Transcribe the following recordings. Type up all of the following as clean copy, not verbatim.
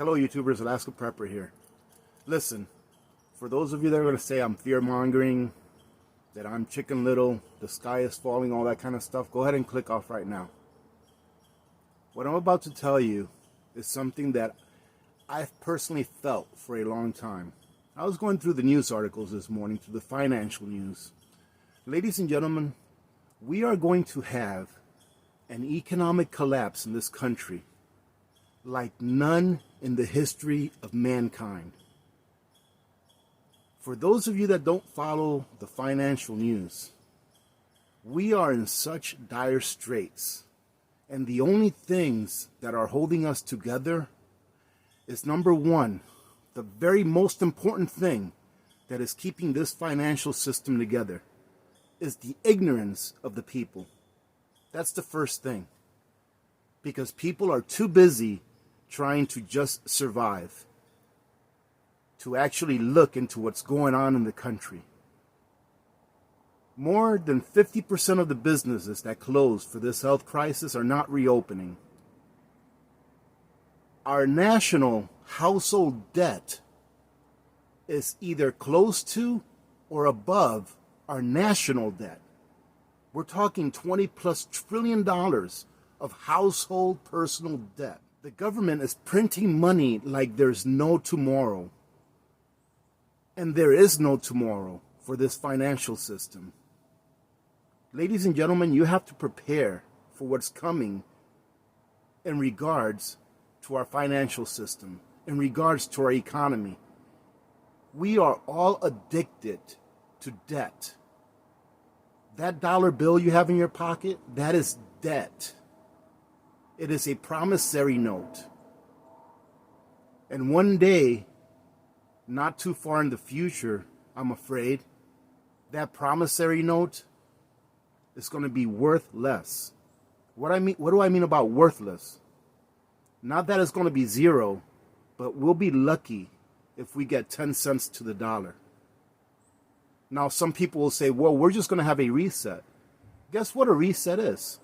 Hello YouTubers, Alaska Prepper here. Listen, for those of you that are going to say I'm fear-mongering, that I'm Chicken Little, the sky is falling, all that kind of stuff, go ahead and click off right now. What I'm about to tell you is something that I've personally felt for a long time. I was going through the news articles this morning, through the financial news. Ladies and gentlemen, we are going to have an economic collapse in this country like none in the history of mankind. For those of you that don't follow the financial news, we are in such dire straits, and the only things that are holding us together is, number one, the very most important thing that is keeping this financial system together is the ignorance of the people. That's the first thing, because people are too busy trying to just survive to actually look into what's going on in the country. More than 50% of the businesses that closed for this health crisis are not reopening. Our national household debt is either close to or above our national debt. We're talking $20+ trillion of household personal debt. The government is printing money like there's no tomorrow. And there is no tomorrow for this financial system. Ladies and gentlemen, you have to prepare for what's coming in regards to our financial system, in regards to our economy. We are all addicted to debt. That dollar bill you have in your pocket, that is debt. It is a promissory note. And one day, not too far in the future, I'm afraid, that promissory note is going to be worth less. What do I mean about worthless? Not that it's going to be zero, but we'll be lucky if we get 10 cents to the dollar. Now, some people will say, well, we're just going to have a reset. Guess what a reset is?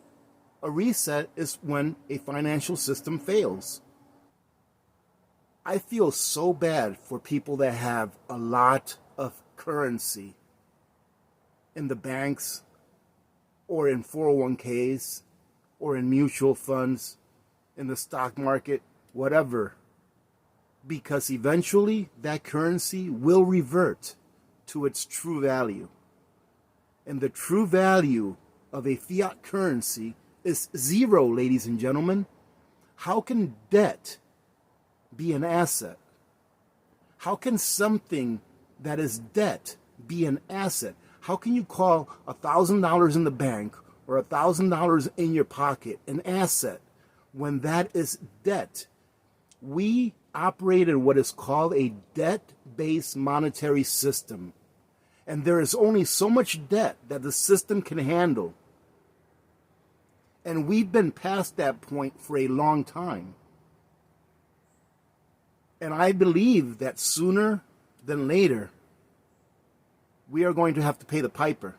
A reset is when a financial system fails. I feel so bad for people that have a lot of currency in the banks or in 401ks or in mutual funds, in the stock market, whatever. Because eventually that currency will revert to its true value. And the true value of a fiat currency is zero, ladies and gentlemen. How can debt be an asset? How can something that is debt be an asset? How can you call $1,000 in the bank or $1,000 in your pocket an asset when that is debt? We operate in what is called a debt-based monetary system. And there is only so much debt that the system can handle. And we've been past that point for a long time. And I believe that sooner than later, we are going to have to pay the piper.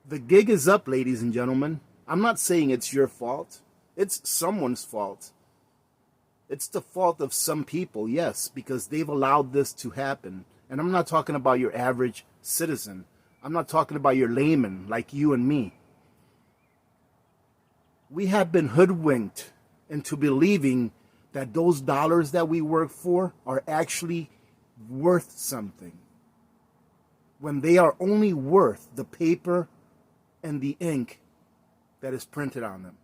The gig is up, ladies and gentlemen. I'm not saying it's your fault. It's someone's fault. It's the fault of some people, yes, because they've allowed this to happen. And I'm not talking about your average citizen. I'm not talking about your layman like you and me. We have been hoodwinked into believing that those dollars that we work for are actually worth something, when they are only worth the paper and the ink that is printed on them.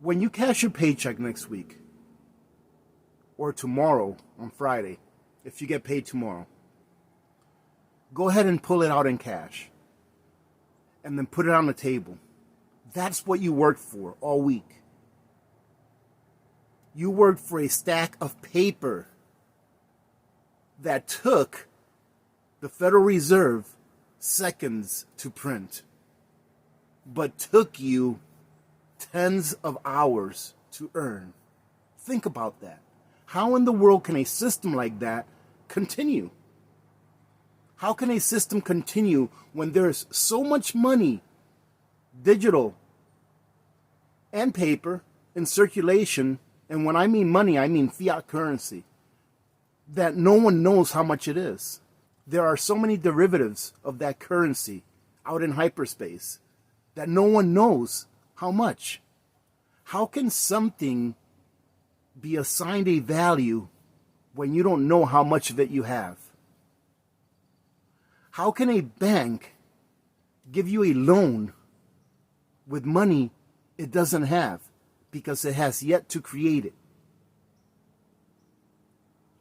When you cash your paycheck next week, or tomorrow on Friday, if you get paid tomorrow, go ahead and pull it out in cash and then put it on the table. That's what you worked for all week. You worked for a stack of paper that took the Federal Reserve seconds to print, but took you tens of hours to earn. Think about that. How in the world can a system like that continue? How can a system continue when there's so much money, digital and paper, in circulation And when I mean money, I mean fiat currency, that no one knows how much it is. There are so many derivatives of that currency out in hyperspace that no one knows how much. How can something be assigned a value when you don't know how much of it you have? How can a bank give you a loan with money it doesn't have because it has yet to create it?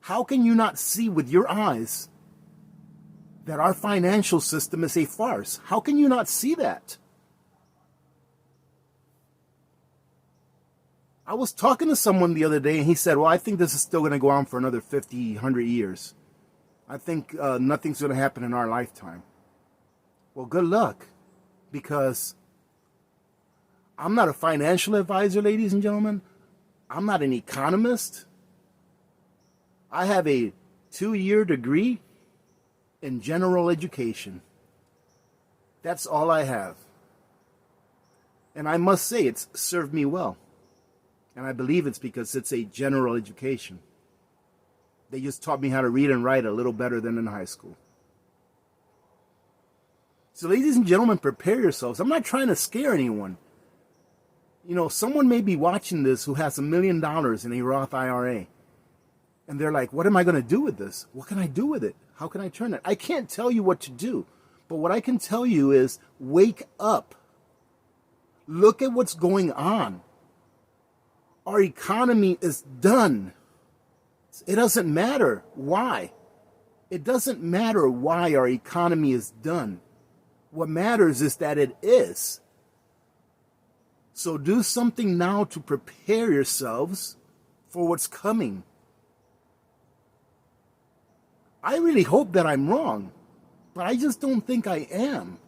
How can you not see with your eyes that our financial system is a farce? How can you not see that? I was talking to someone the other day and he said, well, I think this is still going to go on for another 50, 100 years. I think nothing's going to happen in our lifetime. Well, good luck, because I'm not a financial advisor, ladies and gentlemen. I'm not an economist. I have a 2-year degree in general education. That's all I have. And I must say, it's served me well. And I believe it's because it's a general education. They just taught me how to read and write a little better than in high school. So ladies and gentlemen, prepare yourselves. I'm not trying to scare anyone. You know, someone may be watching this who has $1 million in a Roth IRA. And they're like, what am I going to do with this? What can I do with it? How can I turn it? I can't tell you what to do. But what I can tell you is wake up. Look at what's going on. Our economy is done. It doesn't matter why. It doesn't matter why our economy is done. What matters is that it is. So do something now to prepare yourselves for what's coming. I really hope that I'm wrong, but I just don't think I am.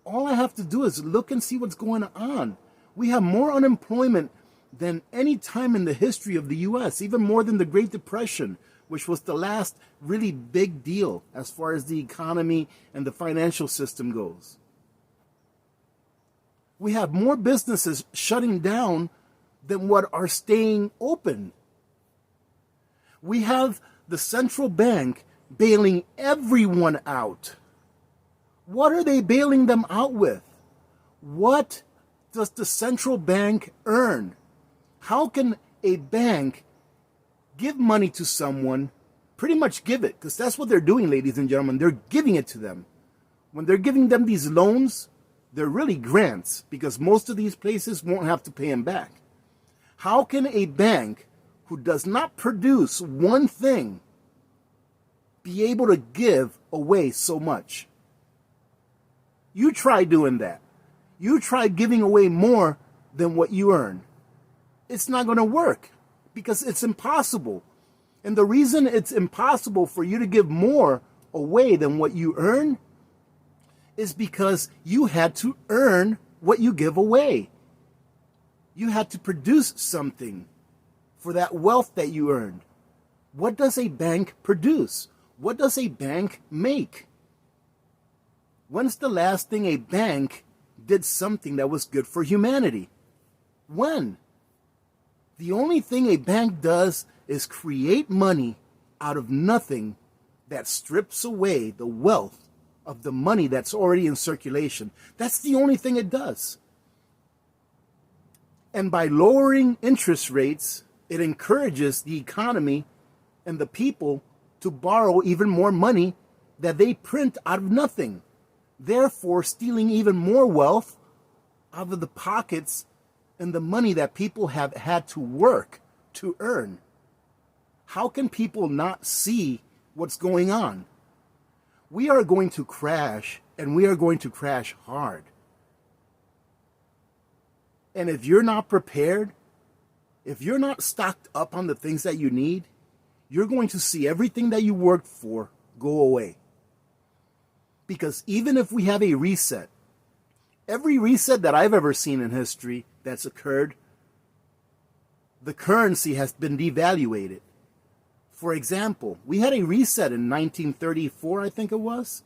All I have to do is look and see what's going on. We have more unemployment than any time in the history of the U.S., even more than the Great Depression, which was the last really big deal as far as the economy and the financial system goes. We have more businesses shutting down than what are staying open. We have the central bank bailing everyone out. What are they bailing them out with? What does the central bank earn? How can a bank give money to someone, pretty much give it, because that's what they're doing, ladies and gentlemen. They're giving it to them. When they're giving them these loans, they're really grants, because most of these places won't have to pay them back. How can a bank who does not produce one thing be able to give away so much? You try doing that. You try giving away more than what you earn. It's not going to work because it's impossible. And the reason it's impossible for you to give more away than what you earn is because you had to earn what you give away. You had to produce something for that wealth that you earned. What does a bank produce? What does a bank make? When's the last thing a bank did something that was good for humanity? When? The only thing a bank does is create money out of nothing that strips away the wealth of the money that's already in circulation. That's the only thing it does. And by lowering interest rates, it encourages the economy and the people to borrow even more money that they print out of nothing, therefore stealing even more wealth out of the pockets and the money that people have had to work to earn. How can people not see what's going on? We are going to crash, and we are going to crash hard. And if you're not prepared, if you're not stocked up on the things that you need, you're going to see everything that you worked for go away. Because even if we have a reset, every reset that I've ever seen in history that's occurred, the currency has been devaluated. For example, we had a reset in 1934, I think it was.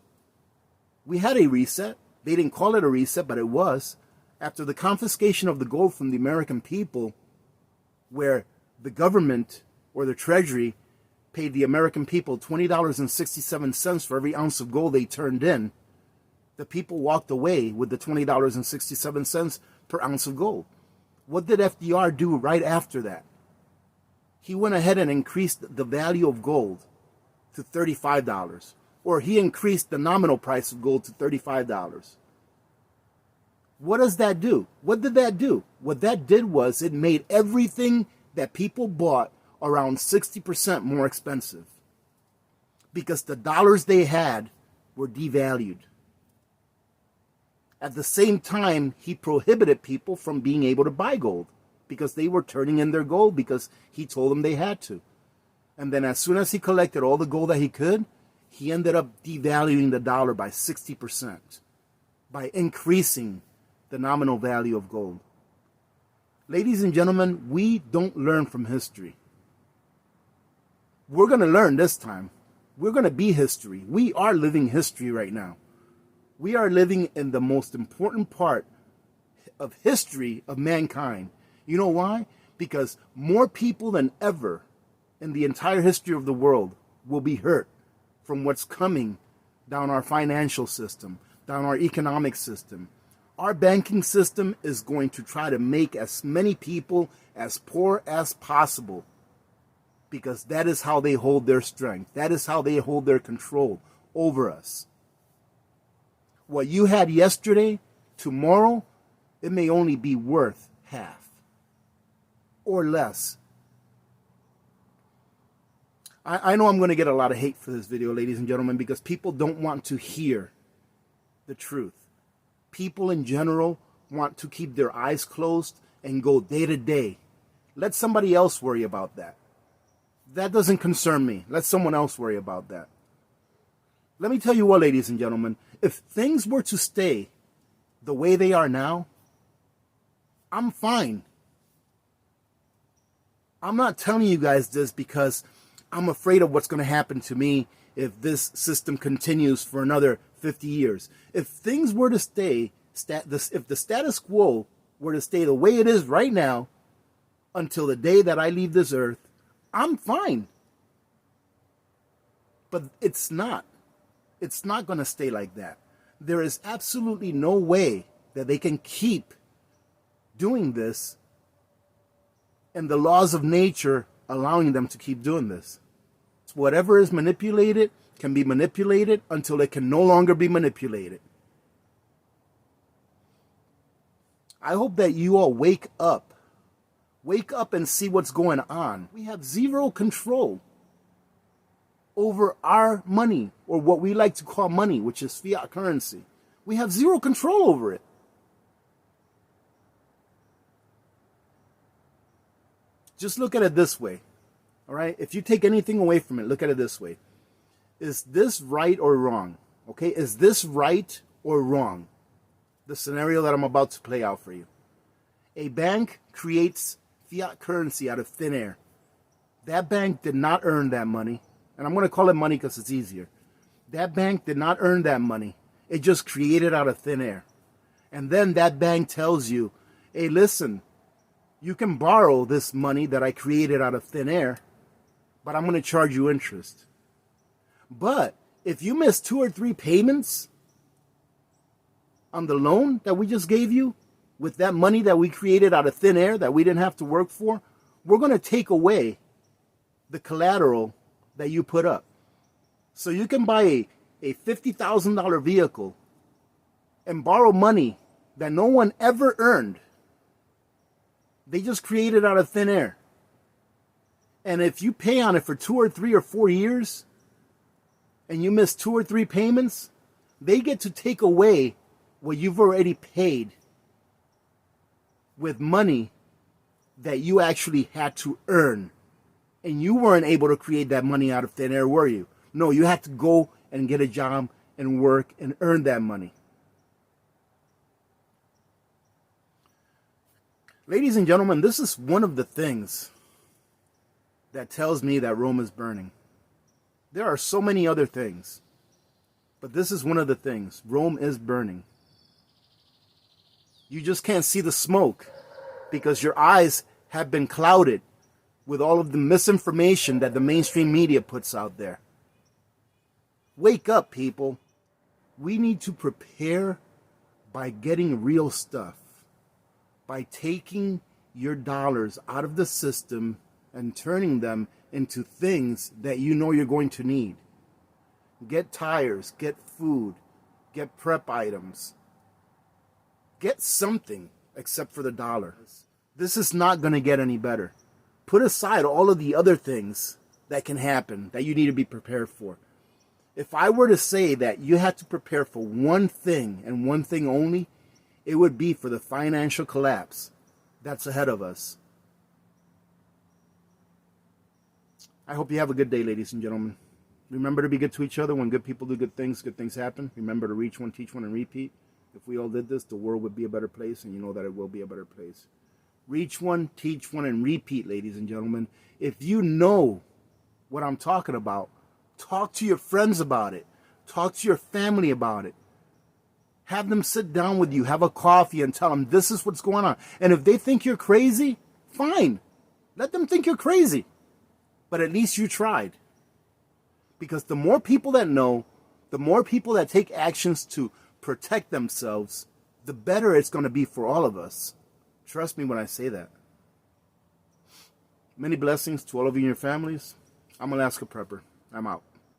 We had a reset. They didn't call it a reset, but it was. After the confiscation of the gold from the American people, where the government or the treasury paid the American people $20.67 for every ounce of gold they turned in, the people walked away with the $20.67 per ounce of gold. What did FDR do right after that? He went ahead and increased the value of gold to $35, or he increased the nominal price of gold to $35. What does that do? What did that do? What that did was it made everything that people bought around 60% more expensive, because the dollars they had were devalued. At the same time, he prohibited people from being able to buy gold because they were turning in their gold because he told them they had to. And then as soon as he collected all the gold that he could, he ended up devaluing the dollar by 60% by increasing the nominal value of gold. Ladies and gentlemen, we don't learn from history. We're going to learn this time. We're going to be history. We are living history right now. We are living in the most important part of history of mankind. You know why? Because more people than ever in the entire history of the world will be hurt from what's coming down our financial system, down our economic system. Our banking system is going to try to make as many people as poor as possible, because that is how they hold their strength. That is how they hold their control over us. What you had yesterday, tomorrow, it may only be worth half or less. I know I'm going to get a lot of hate for this video, ladies and gentlemen, because people don't want to hear the truth. People in general want to keep their eyes closed and go day to day. Let somebody else worry about that. That doesn't concern me. Let someone else worry about that. Let me tell you what, ladies and gentlemen, if things were to stay the way they are now, I'm fine. I'm not telling you guys this because I'm afraid of what's going to happen to me if this system continues for another 50 years. If things were to stay, if the status quo were to stay the way it is right now until the day that I leave this earth, I'm fine. But it's not. It's not going to stay like that. There is absolutely no way that they can keep doing this and the laws of nature allowing them to keep doing this. Whatever is manipulated can be manipulated until it can no longer be manipulated. I hope that you all wake up. Wake up and see what's going on. We have zero control over our money, or what we like to call money, which is fiat currency. We have zero control over it. Just look at it this way, all right? If you take anything away from it, look at it this way. Is this right or wrong? Okay, is this right or wrong? The scenario that I'm about to play out for you. A bank creates fiat currency out of thin air. That bank did not earn that money. And I'm going to call it money because it's easier. That bank did not earn that money. It just created out of thin air. And then that bank tells you, hey, listen, you can borrow this money that I created out of thin air, but I'm going to charge you interest. But if you miss 2 or 3 payments on the loan that we just gave you with that money that we created out of thin air that we didn't have to work for, we're going to take away the collateral that you put up. So you can buy a $50,000 vehicle and borrow money that no one ever earned. They just created out of thin air. And if you pay on it for 2 or 3 or 4 years and you miss 2 or 3 payments, they get to take away what you've already paid with money that you actually had to earn. And you weren't able to create that money out of thin air, were you? No, you had to go and get a job and work and earn that money. Ladies and gentlemen, this is one of the things that tells me that Rome is burning. There are so many other things, but this is one of the things. Rome is burning. You just can't see the smoke because your eyes have been clouded with all of the misinformation that the mainstream media puts out there. Wake up, people. We need to prepare by getting real stuff, by taking your dollars out of the system and turning them into things that you know you're going to need. Get tires, get food, get prep items. Get something except for the dollar. This is not going to get any better. Put aside all of the other things that can happen that you need to be prepared for. If I were to say that you had to prepare for one thing and one thing only, it would be for the financial collapse that's ahead of us. I hope you have a good day, ladies and gentlemen. Remember to be good to each other. When good people do good things happen. Remember to reach one, teach one, and repeat. If we all did this, the world would be a better place, and you know that it will be a better place. Reach one, teach one, and repeat, ladies and gentlemen. If you know what I'm talking about, talk to your friends about it. Talk to your family about it. Have them sit down with you, have a coffee, and tell them this is what's going on. And if they think you're crazy, fine. Let them think you're crazy. But at least you tried. Because the more people that know, the more people that take actions to protect themselves, the better it's going to be for all of us. Trust me when I say that. Many blessings to all of you and your families. I'm Alaska Prepper. I'm out.